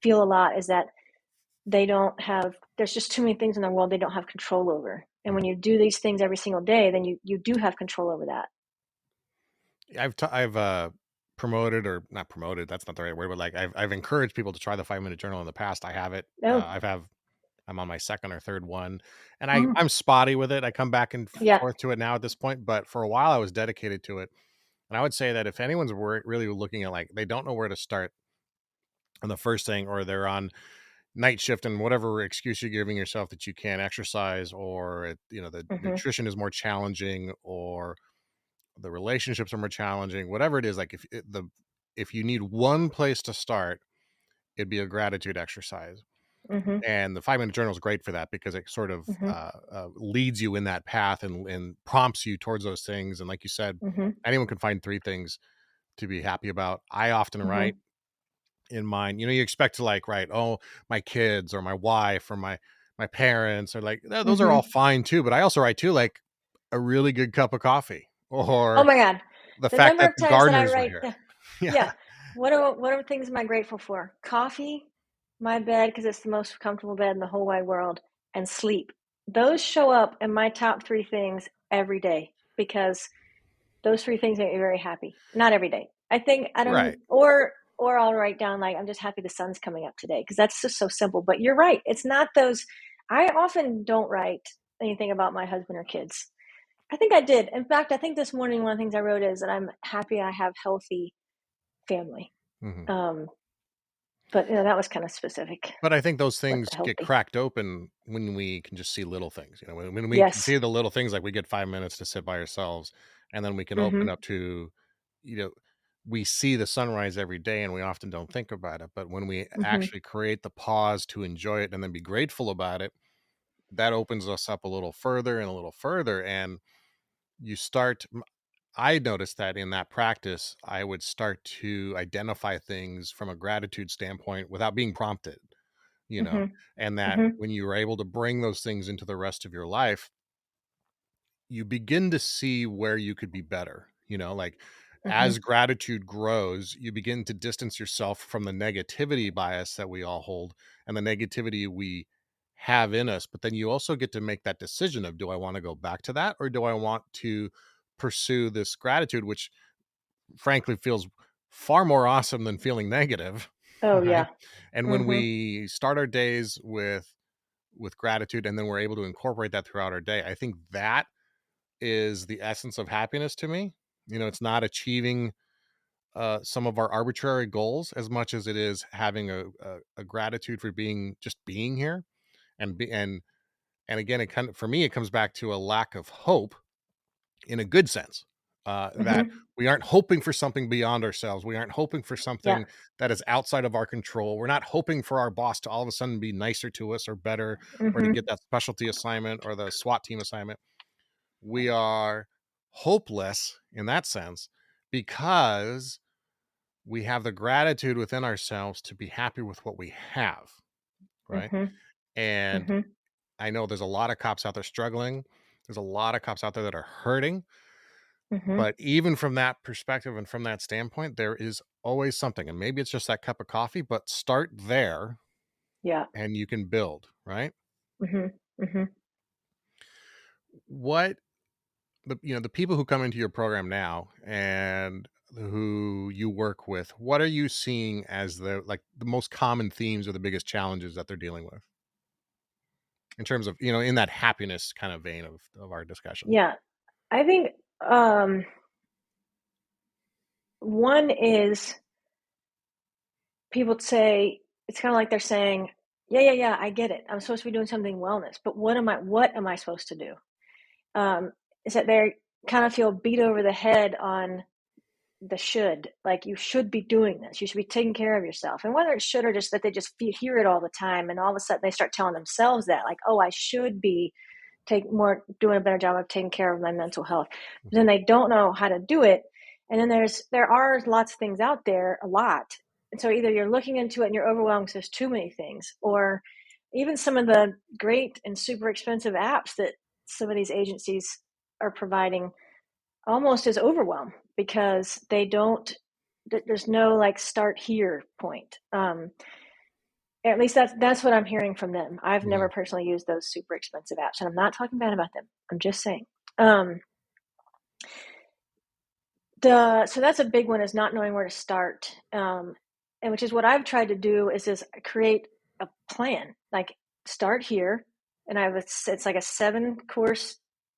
feel a lot, is that there's just too many things in the world they don't have control over. And when you do these things every single day, then you do have control over that. I've promoted, or not promoted, that's not the right word, but like I've encouraged people to try the 5-minute journal in the past. I have it. Oh. I'm on my second or third one, and Mm. I'm spotty with it. I come back and Yeah. forth to it now at this point, but for a while I was dedicated to it. And I would say that if anyone's really looking at, like, they don't know where to start on the first thing, or they're on night shift and whatever excuse you're giving yourself that you can't exercise, or the Mhm. nutrition is more challenging, or the relationships are more challenging, whatever it is, like if you need one place to start, it'd be a gratitude exercise. Mhm. And the 5 minute journal is great for that, because it sort of Mhm. leads you in that path, and prompts you towards those things. And like you said, Mhm. anyone can find 3 things to be happy about. I often write Mhm. in mine, you expect to, like, write, oh, my kids or my wife or my parents, or like, those are all Mhm. fine too. But I also write too, like, a really good cup of coffee, Oh or my God. the The fact number that of the times that I gardeners were write, here. Yeah. yeah. What are things am I grateful for? Coffee, my bed, because it's the most comfortable bed in the whole wide world, and sleep. Those show up in my top three things every day because those three things make me very happy. Not every day. I think I don't, Right. or I'll write down like I'm just happy the sun's coming up today because that's just so simple. But you're right. It's not those. I often don't write anything about my husband or kids. I think I did. In fact, I think this morning one of the things I wrote is that I'm happy I have healthy family. Hmm. Um, but that was kind of specific. But I think those What things the get healthy? cracked open when we can just see little things. When we can Yes. see the little things, like we get 5 minutes to sit by ourselves, and then we can open Mhm. up to, you know, we see the sunrise every day, and we often don't think about it. But when we Mhm. actually create the pause to enjoy it and then be grateful about it, that opens us up a little further and a little further. And you start, I noticed that in that practice, I would start to identify things from a gratitude standpoint without being prompted, you know, Mhm. and that Mhm. when you are able to bring those things into the rest of your life, you begin to see where you could be better. Like, as Mhm. gratitude grows, you begin to distance yourself from the negativity bias that we all hold, and the negativity we have in us. But then you also get to make that decision of, do I want to go back to that, or do I want to pursue this gratitude, which frankly feels far more awesome than feeling negative, Oh right? yeah. And when Mhm. we start our days with gratitude, and then we're able to incorporate that throughout our day, I think that is the essence of happiness to me. It's not achieving some of our arbitrary goals as much as it is having a gratitude for being here, and be and again, it kind of, for me, it comes back to a lack of hope, in a good sense, that Mhm. we aren't hoping for something beyond ourselves. We aren't hoping for Yeah. something that is outside of our control. We're not hoping for our boss to all of a sudden be nicer to us or better, or to Mhm. get that specialty assignment or the SWAT team assignment. We are hopeless in that sense, because we have the gratitude within ourselves to be happy with what we have, right? Mhm. And Mhm. I know there's a lot of cops out there struggling. There's a lot of cops out there that are hurting. Mhm. But even from that perspective and from that standpoint, there is always something. And maybe it's just that cup of coffee, but start there Yeah. and you can build, right? Mhm. Mhm. What the people who come into your program now and who you work with, what are you seeing as the most common themes or the biggest challenges that they're dealing with, in terms of, in that happiness kind of vein of our discussion? Yeah. I think one is people say it's kind of like they're saying, "Yeah, yeah, yeah, I get it. I'm supposed to be doing something wellness, but what am I supposed to do?" Is that they kind of feel beat over the head on the should, like you should be doing this, you should be taking care of yourself, and whether it's should or just that they just hear it all the time, and all of a sudden they start telling themselves that, like, oh, I should be doing a better job of taking care of my mental health, but then Mhm. they don't know how to do it. And then there are lots of things out there, a lot, and so either you're looking into it and you're overwhelmed because there's too many things, or even some of the great and super expensive apps that some of these agencies are providing almost as overwhelm because they don't there's no like start here point. At least that's what I'm hearing from them. I've never Mhm. personally used those super expensive apps, and I'm not talking bad about them. I'm just saying. Um, the So that's a big one, is not knowing where to start, and which is what I've tried to do is create a plan, like start here. And it's like a 7-course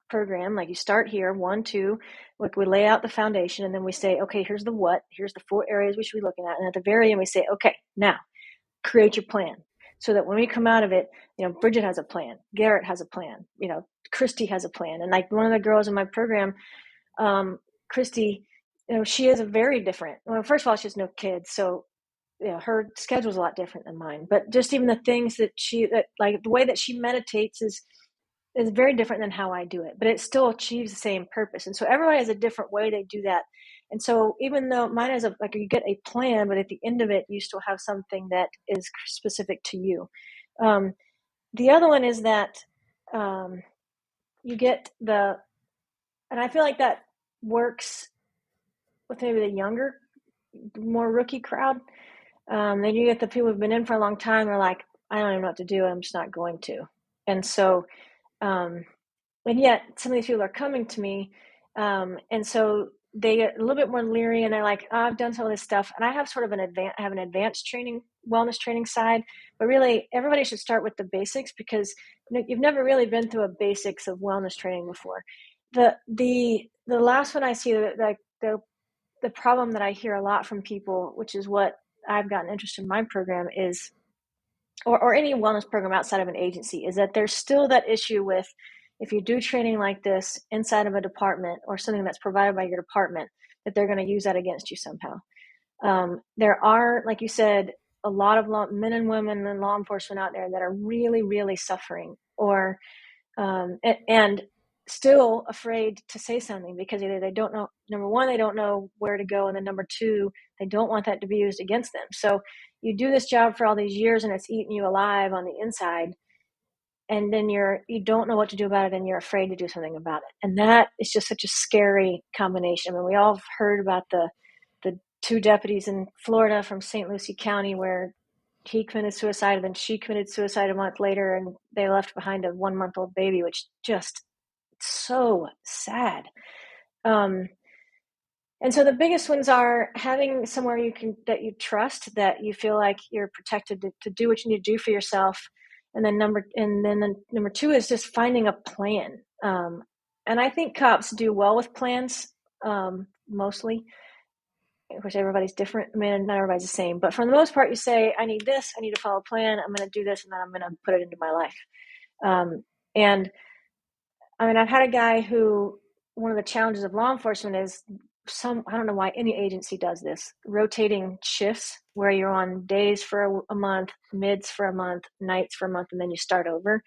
program. Like you start here, 1, 2, like we lay out the foundation, and then we say, okay, here's the what, here's the 4 areas we should be looking at. And at the very end, we say, okay, now create your plan, so that when we come out of it, Bridget has a plan, Garrett has a plan, Christy has a plan. And like one of the girls in my program, Christy, she is a very different, well, first of all, she has no kids. So, her schedule's a lot different than mine, but just even the things that like the way that she meditates is very different than how I do it, but it still achieves the same purpose. And so everybody has a different way they do that. And so even though mine is like you get a plan, but at the end of it, you still have something that is specific to you. The other one is that you get and I feel like that works with maybe the younger, more rookie crowd. Then you get the people who've been in for a long time. They're like, I don't even know what to do. I'm just not going to. And so, and yet some of these people are coming to me. And so they get a little bit more leery, and they're like, oh, I've done some of this stuff. And I have sort of I have an advanced training, wellness training side, but really everybody should start with the basics, because you've never really been through a basics of wellness training before. The last one I see, the problem that I hear a lot from people, which is what I've gotten interested in my program is, or any wellness program outside of an agency, is that there's still that issue with, if you do training like this inside of a department or something that's provided by your department, that they're going to use that against you somehow. There are, like you said, a lot of men and women in law enforcement out there that are really, really suffering, or and still afraid to say something, because either they don't know, number one, they don't know where to go, and then number two, they don't want that to be used against them. So you do this job for all these years, and it's eating you alive on the inside, and then you don't know what to do about it, and you're afraid to do something about it. And that is just such a scary combination. I mean, we all have heard about the 2 deputies in Florida from St. Lucie County, where he committed suicide, and then she committed suicide a month later, and they left behind a 1-month-old baby, which just so sad. And so the biggest ones are having somewhere that you trust, that you feel like you're protected to do what you need to do for yourself. And then number 2 is just finding a plan. And I think cops do well with plans, mostly. Of course, everybody's different. I mean, not everybody's the same, but for the most part, you say, I need this, I need to follow a plan, I'm going to do this, and then I'm going to put it into my life. And I mean, I've had a guy who, one of the challenges of law enforcement is I don't know why any agency does this, rotating shifts where you're on days for a month, mids for a month, nights for a month, and then you start over.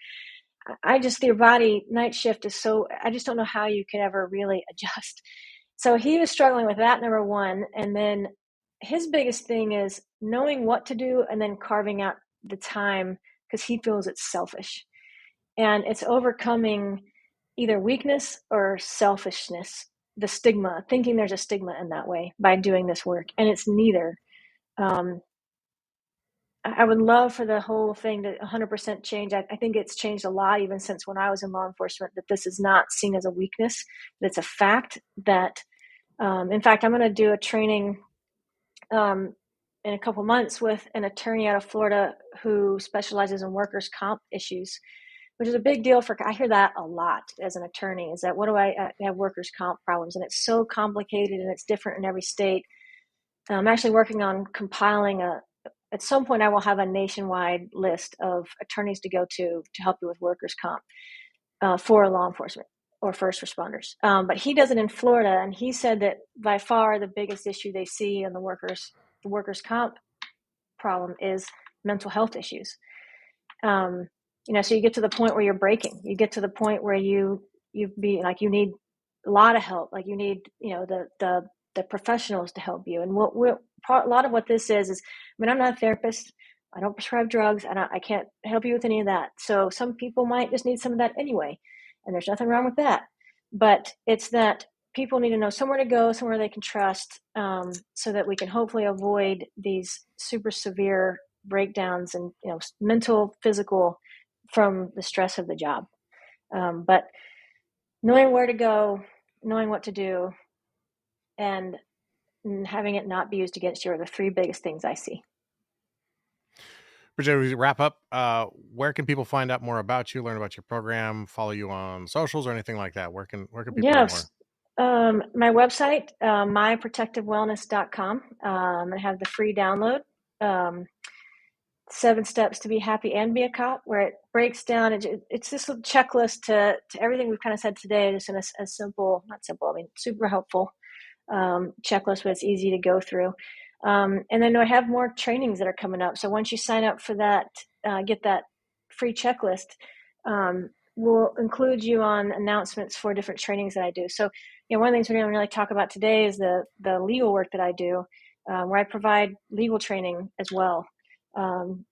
Your body, night shift is I just don't know how you could ever really adjust. So he was struggling with that, number one. And then his biggest thing is knowing what to do and then carving out the time, because he feels it's selfish. And it's overcoming either weakness or selfishness, the stigma, thinking there's a stigma in that way by doing this work. And it's neither. I would love for the whole thing to 100% change. I think it's changed a lot, even since when I was in law enforcement, that this is not seen as a weakness, that it's a fact that, in fact, I'm going to do a training in a couple months with an attorney out of Florida who specializes in workers' comp issues, which is a big deal I hear that a lot as an attorney, is that what do I have workers' comp problems? And it's so complicated and it's different in every state. I'm actually working on compiling at some point I will have a nationwide list of attorneys to go to help you with workers' comp for law enforcement or first responders. But he does it in Florida, and he said that by far the biggest issue they see in the workers' comp problem is mental health issues. So you get to the point where you're breaking. You get to the point where you need a lot of help. Like you need, the professionals to help you. And a lot of what this is, I mean, I'm not a therapist. I don't prescribe drugs, and I can't help you with any of that. So some people might just need some of that anyway, and there's nothing wrong with that. But it's that people need to know somewhere to go, somewhere they can trust, so that we can hopefully avoid these super severe breakdowns and mental, physical, from the stress of the job. But knowing where to go, knowing what to do, and having it not be used against you are the 3 biggest things I see. Bridget, we wrap up. Where can people find out more about you, learn about your program, follow you on socials or anything like that? Where can people learn more? Yes. My website, myprotectivewellness.com. I have the free download, 7 Steps to Be Happy and Be a Cop, where it breaks down. It's this little checklist to everything we've kind of said today, just in a simple, not simple, I mean, super helpful checklist, but it's easy to go through. And then I have more trainings that are coming up. So once you sign up for that, get that free checklist, we'll include you on announcements for different trainings that I do. So, one of the things we're going to really talk about today is the legal work that I do, where I provide legal training as well.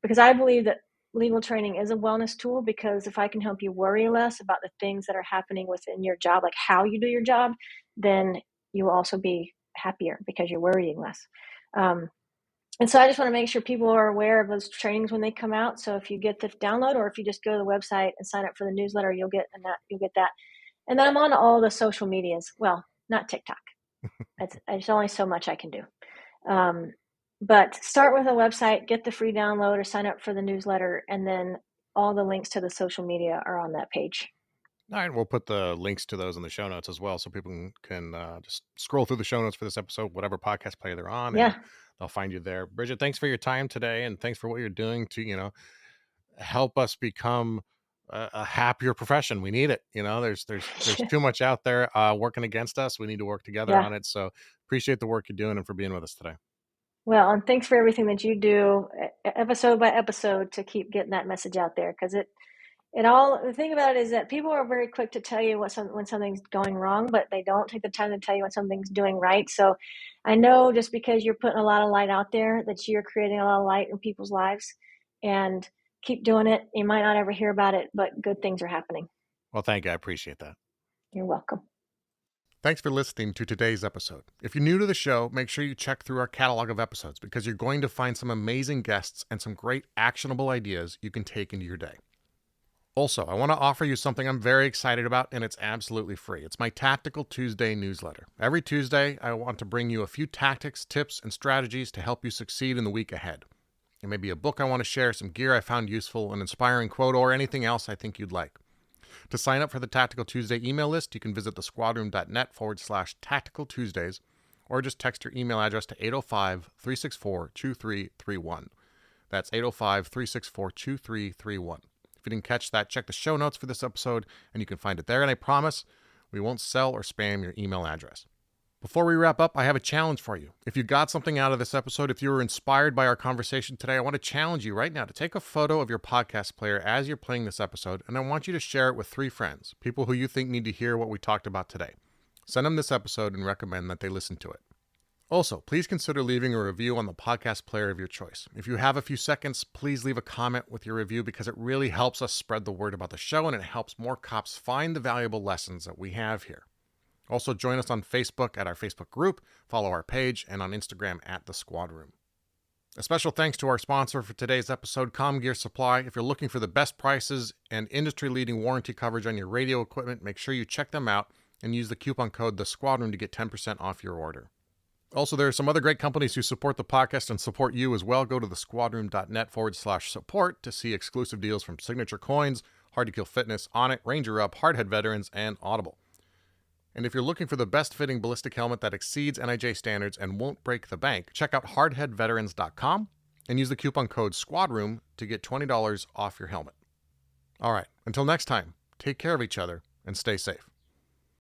Because I believe that legal training is a wellness tool, because if I can help you worry less about the things that are happening within your job, like how you do your job, then you will also be happier because you're worrying less. And so I just want to make sure people are aware of those trainings when they come out. So if you get the download, or if you just go to the website and sign up for the newsletter, you'll get that. And then I'm on all the social medias. Well, not TikTok. There's only so much I can do. But start with a website, get the free download, or sign up for the newsletter, and then all the links to the social media are on that page. All right, we'll put the links to those in the show notes as well, so people can just scroll through the show notes for this episode, whatever podcast player they're on, and they'll find you there. Bridget, thanks for your time today, and thanks for what you're doing to help us become a happier profession. We need it. There's too much out there working against us. We need to work together on it. So appreciate the work you're doing and for being with us today. Well, and thanks for everything that you do episode by episode to keep getting that message out there, because the thing about it is that people are very quick to tell you when something's going wrong, but they don't take the time to tell you when something's doing right. So I know just because you're putting a lot of light out there, that you're creating a lot of light in people's lives, and keep doing it. You might not ever hear about it, but good things are happening. Well, thank you. I appreciate that. You're welcome. Thanks for listening to today's episode. If you're new to the show, make sure you check through our catalog of episodes, because you're going to find some amazing guests and some great actionable ideas you can take into your day. Also, I want to offer you something I'm very excited about, and it's absolutely free. It's my Tactical Tuesday newsletter. Every Tuesday, I want to bring you a few tactics, tips, and strategies to help you succeed in the week ahead. It may be a book I want to share, some gear I found useful, an inspiring quote, or anything else I think you'd like. To sign up for the Tactical Tuesday email list, you can visit thesquadroom.net/Tactical Tuesdays, or just text your email address to 805-364-2331. That's 805-364-2331. If you didn't catch that, check the show notes for this episode, and you can find it there. And I promise we won't sell or spam your email address. Before we wrap up, I have a challenge for you. If you got something out of this episode, if you were inspired by our conversation today, I want to challenge you right now to take a photo of your podcast player as you're playing this episode, and I want you to share it with 3 friends, people who you think need to hear what we talked about today. Send them this episode and recommend that they listen to it. Also, please consider leaving a review on the podcast player of your choice. If you have a few seconds, please leave a comment with your review, because it really helps us spread the word about the show, and it helps more cops find the valuable lessons that we have here. Also, join us on Facebook at our Facebook group, follow our page, and on Instagram at The Squad Room. A special thanks to our sponsor for today's episode, Com Gear Supply. If you're looking for the best prices and industry-leading warranty coverage on your radio equipment, make sure you check them out and use the coupon code The Squad Room to get 10% off your order. Also, there are some other great companies who support the podcast and support you as well. Go to thesquadroom.net/support to see exclusive deals from Signature Coins, Hard to Kill Fitness, Onnit, Ranger Up, Hardhead Veterans, and Audible. And if you're looking for the best-fitting ballistic helmet that exceeds NIJ standards and won't break the bank, check out hardheadveterans.com and use the coupon code SQUADROOM to get $20 off your helmet. All right, until next time, take care of each other and stay safe.